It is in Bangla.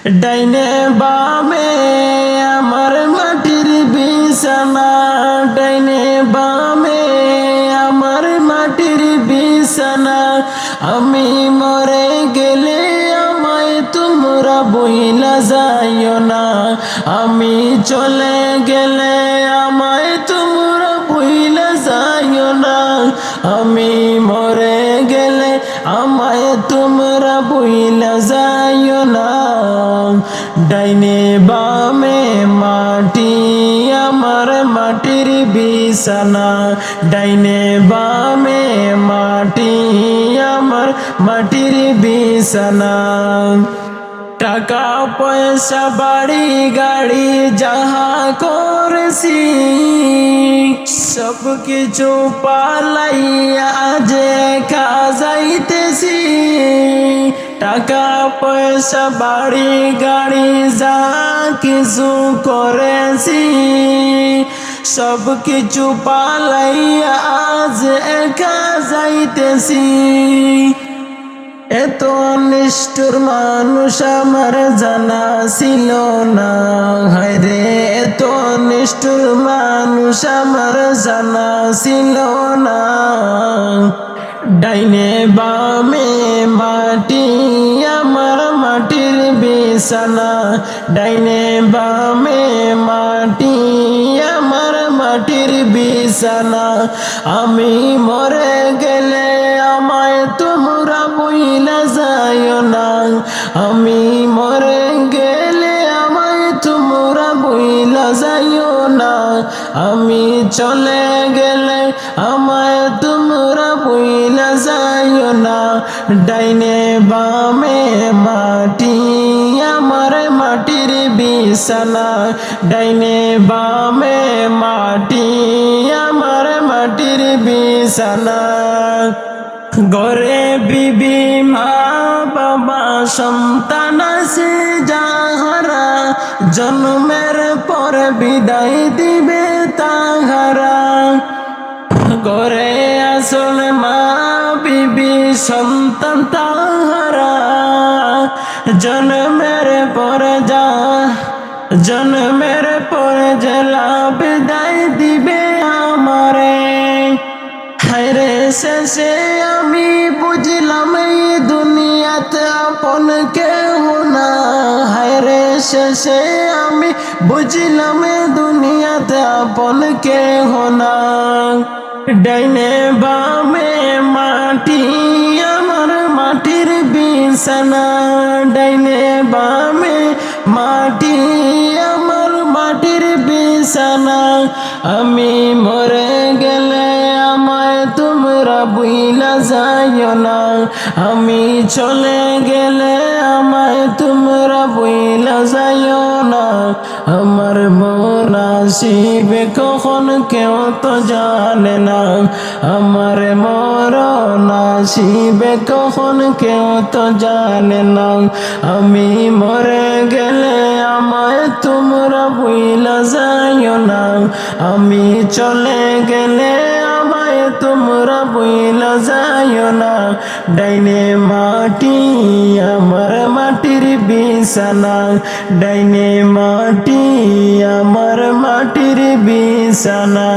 ডাইনে বামে আমার মাটির বিছানা, ডাইনে বামে আমার মাটির বিছানা। আমি মরে গেলে আমায় তোমরা বইলা যাইও না, আমি চলে গেলে আমায় তোমরা বইলা যাইও না, আমি মরে গেলে আমায় তোমরা বইলা যাইও না। ডাইনে বামে মাটি আমার মাটির বিছানা, ডাইনে বামে মাটি আমার মাটির বিছানা। টাকা পয়সা বাড়ি গাড়ি যাহা করেছি সব কিছু পালাইয়া যে যাইতেছি। টাকা পয়সা বাড়ি গাড়ি যা কিছু করেছি সব কিছু পালাইয়া আজ একা যাইতেছি। এত নিষ্ঠুর মানুষ আমার জানা ছিল না, হায়রে এত নিষ্ঠুর মানুষ আমার জানা ছিল না। ডাইনে বামে মাটি আমার মাটির বিছানা, ডাইনে বামে মাটি আমার মাটির বিছানা। আমি মরে গেলে আমায় তোমরা বইলা যাইও না, আমি মরে গেলে আমায় তোমরা বইলা যাইও না, আমি চলে গেলে আমায় তোমরা বইলা যাইও না। ডাইনে বামে মাটি আমার মাটির বিছানা, ডাইনে বামে মাটি আমার মাটির বিছানা। ঘরে বিবি মা বাবা সন্তান আছে যাহারা জন্মের পর বিদায় দিবে তাহারা। ঘরে আসল মা বিবি সন্তান তাহারা জন্মের পর জন্মের পর জেলা বিদায় দিবে আমারে। হায়রে শেষে আমি বুঝলাম এই দুনিয়াতে আপন কেহ না, হায়রে শেষে আমি বুঝলাম এই দুনিয়াতে আপন কেহ না। ডাইনে বামে মাটি আমার মাটির বিছানা, ডাইনে বামে মাটি আমার মাটির বিছানা। আমি মরে গেলে আমায় তোমরা বইলা যাইও না, আমি চলে গেলে আমায় তোমরা বইলা যাইও না। আমার মন আসিবে কখন কেউ তো জানে না, আমার মরণ আসিবে কখন কেউ তো জানে না। আমি মরে গেলে আমায় তোমরা বইলা যাইও না, আমি চলে গেলে আমায় তোমরা বইলা যাইও না। ডাইনে মাটি আমার মাটির বিছানা, ডাইনে মাটি আমার মাটির বিছানা।